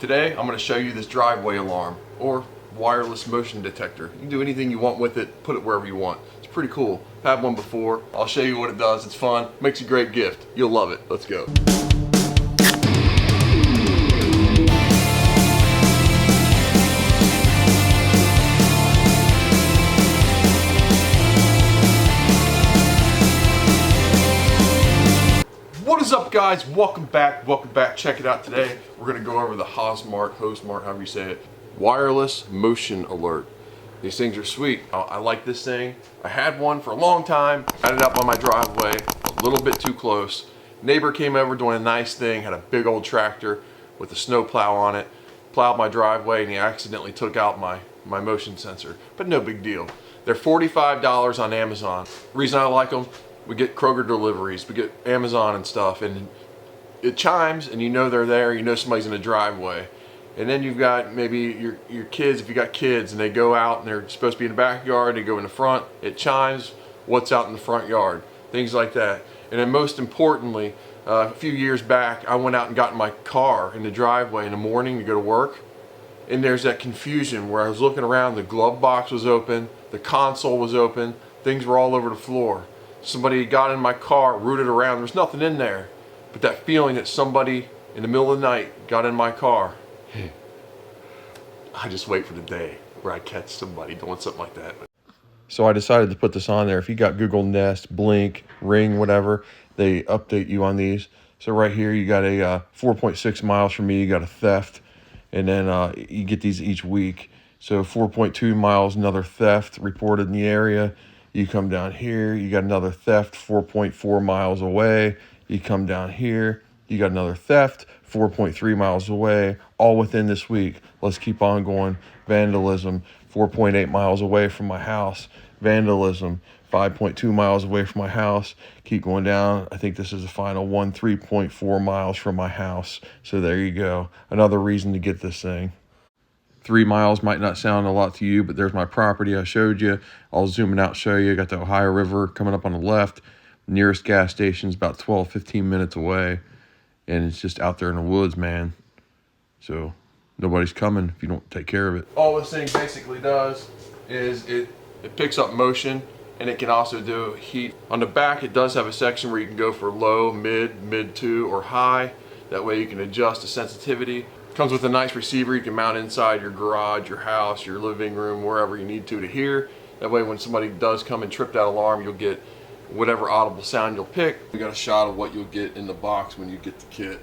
Today I'm going to show you this driveway alarm or wireless motion detector. You can do anything you want with it, put it wherever you want. It's pretty cool. I've had one before. I'll show you what it does. It's fun, makes a great gift. You'll love it. Let's go. What is up, guys? Welcome back. Check it out. Today we're going to go over the Hosmart, however you say it, wireless motion alert. These things are sweet. I like this thing. I had one for a long time. Had it up on my driveway, a little bit too close. Neighbor came over doing a nice thing, had a big old tractor with a snow plow on it, plowed my driveway, and he accidentally took out my motion sensor. But no big deal. They're $45 on Amazon. The reason I like them, we get Kroger deliveries, we get Amazon and stuff, and it chimes and you know they're there, you know somebody's in the driveway. And then you've got maybe your kids, if you got kids and they go out and they're supposed to be in the backyard, they go in the front, it chimes what's out in the front yard, things like that. And then most importantly, a few years back, I went out and got in my car in the driveway in the morning to go to work, and there's that confusion where I was looking around, the glove box was open, the console was open, things were all over the floor. Somebody got in my car, rooted around, there's nothing in there. But that feeling that somebody in the middle of the night got in my car, I just wait for the day where I catch somebody doing something like that. So I decided to put this on there. If you got Google Nest, Blink, Ring, whatever, they update you on these. So right here you got a 4.6 miles from me, you got a theft, and then you get these each week. So 4.2 miles, another theft reported in the area. You come down here, you got another theft 4.4 miles away. You come down here, you got another theft 4.3 miles away, all within this week. Let's keep on going. Vandalism 4.8 miles away from my house. Vandalism 5.2 miles away from my house. Keep going down. I think this is the final one, 3.4 miles from my house. So there you go. Another reason to get this thing. 3 miles might not sound a lot to you, but there's my property I showed you. I'll zoom it out and show you. I got the Ohio River coming up on the left. Nearest gas station is about 12-15 minutes away, and it's just out there in the woods, man. So nobody's coming if you don't take care of it. All this thing basically does is it picks up motion, and it can also do heat. On the back, it does have a section where you can go for low, mid 2, or high. That way you can adjust the sensitivity. Comes with a nice receiver you can mount inside your garage, your house, your living room, wherever you need to hear. That way when somebody does come and trip that alarm, you'll get whatever audible sound you'll pick. We got a shot of what you'll get in the box when you get the kit.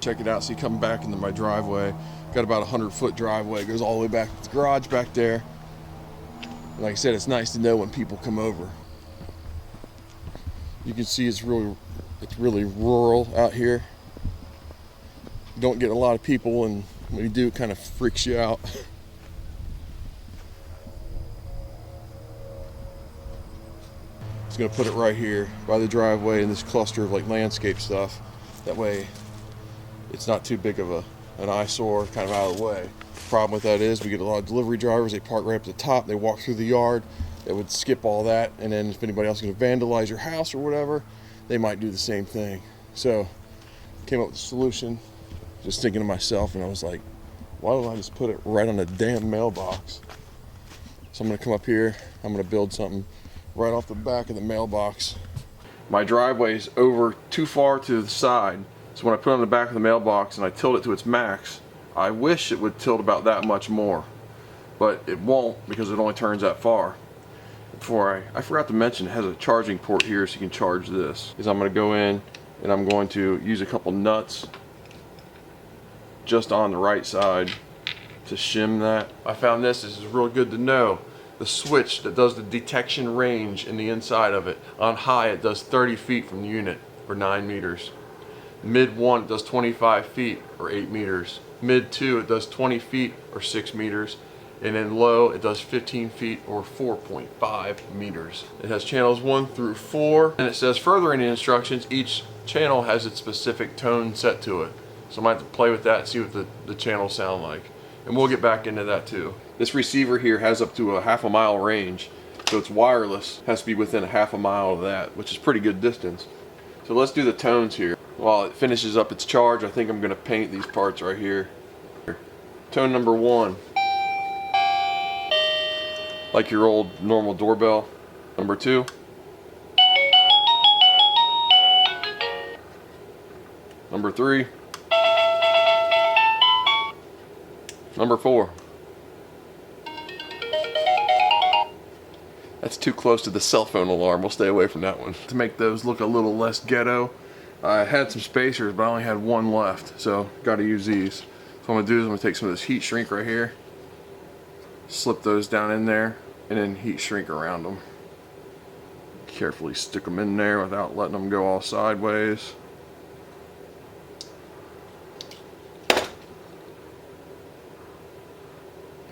Check it out. See, coming back into my driveway, got about a 100-foot driveway. It goes all the way back to the garage back there. Like I said, it's nice to know when people come over. You can see it's really rural out here. You don't get a lot of people, and when you do, it kind of freaks you out. Just gonna put it right here by the driveway in this cluster of like landscape stuff. That way it's not too big of an eyesore, kind of out of the way. Problem with that is we get a lot of delivery drivers, they park right up at the top, they walk through the yard, they would skip all that, and then if anybody else is gonna vandalize your house or whatever, they might do the same thing. So came up with a solution, just thinking to myself, and I was like, why don't I just put it right on the damn mailbox? So I'm gonna come up here, I'm gonna build something right off the back of the mailbox. My driveway is over too far to the side, so when I put it on the back of the mailbox and I tilt it to its max, I wish it would tilt about that much more, but it won't because it only turns that far. I forgot to mention, it has a charging port here so you can charge this. I'm going to go in and I'm going to use a couple nuts just on the right side to shim that. I found this is real good to know. The switch that does the detection range in the inside of it. On high, it does 30 feet from the unit, or 9 meters. Mid 1, it does 25 feet, or 8 meters. Mid 2, it does 20 feet, or 6 meters. And then low, it does 15 feet, or 4.5 meters. It has channels 1 through 4, and it says further in the instructions, each channel has its specific tone set to it. So I might have to play with that and see what the channels sound like. And we'll get back into that too. This receiver here has up to a half a mile range, so it's wireless. Has to be within a half a mile of that, which is pretty good distance. So let's do the tones here. while it finishes up its charge, I think I'm gonna paint these parts right here. Tone number 1. Like your old normal doorbell. Number 2. Number 3. Number 4. That's too close to the cell phone alarm. We'll stay away from that one. To make those look a little less ghetto, I had some spacers, but I only had one left, so got to use these. So what I'm going to do is I'm going to take some of this heat shrink right here, slip those down in there, and then heat shrink around them. Carefully stick them in there without letting them go all sideways.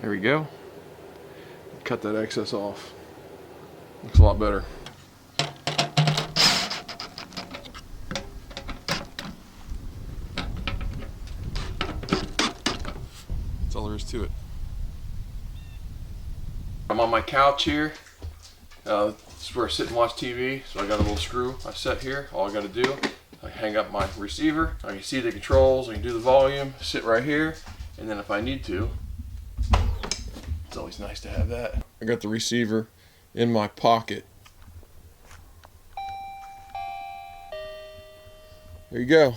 There we go. Cut that excess off. Looks a lot better. That's all there is to it. I'm on my couch here. This is where I sit and watch TV. So I got a little screw I set here. All I got to do, I hang up my receiver. I can see the controls. I can do the volume. Sit right here, and then if I need to, it's always nice to have that. I got the receiver in my pocket. There you go.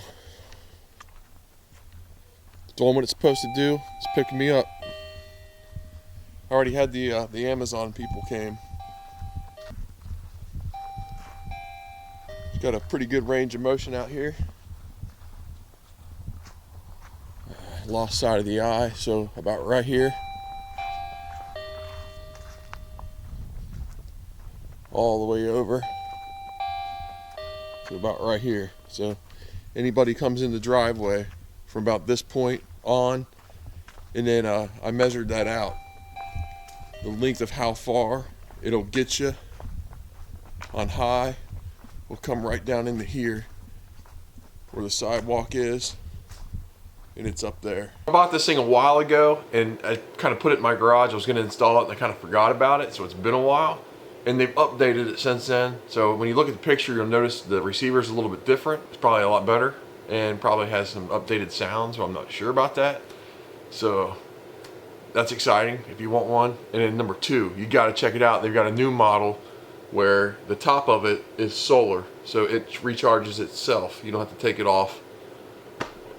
It's doing what it's supposed to do. It's picking me up. I already had the Amazon people came. It's got a pretty good range of motion out here. Lost side of the eye, so about right here. All the way over to about right here. So anybody comes in the driveway from about this point on, and then I measured that out. The length of how far it'll get you on high will come right down into here where the sidewalk is, and it's up there. I bought this thing a while ago, and I kind of put it in my garage. I was going to install it, and I kind of forgot about it, so it's been a while. And they've updated it since then. So when you look at the picture, you'll notice the receiver's a little bit different. It's probably a lot better, and probably has some updated sounds, but I'm not sure about that. So that's exciting if you want one. And then number 2, you got to check it out. They've got a new model where the top of it is solar, so it recharges itself. You don't have to take it off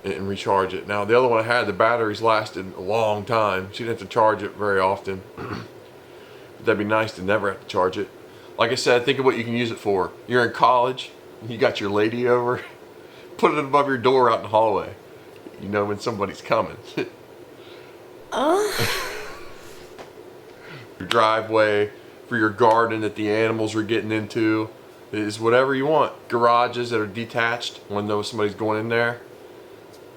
and recharge it. Now the other one I had, the batteries lasted a long time, so you didn't have to charge it very often. That'd be nice to never have to charge it. Like I said, think of what you can use it for. You're in college, you got your lady over, put it above your door out in the hallway. You know when somebody's coming. Your driveway, for your garden that the animals are getting into, is whatever you want. Garages that are detached, when somebody's going in there.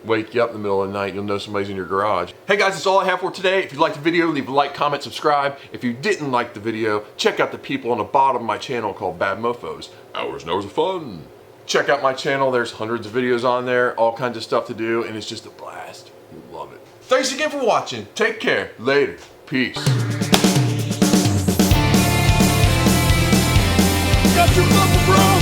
Wake you up in the middle of the night, you'll know somebody's in your garage. Hey guys, that's all I have for today. If you liked the video, leave a like, comment, subscribe. If you didn't like the video, check out the people on the bottom of my channel called Bad Mofos. Hours and hours of fun. Check out my channel, there's hundreds of videos on there, all kinds of stuff to do, and it's just a blast. You love it. Thanks again for watching. Take care. Later. Peace. Got your number, bro.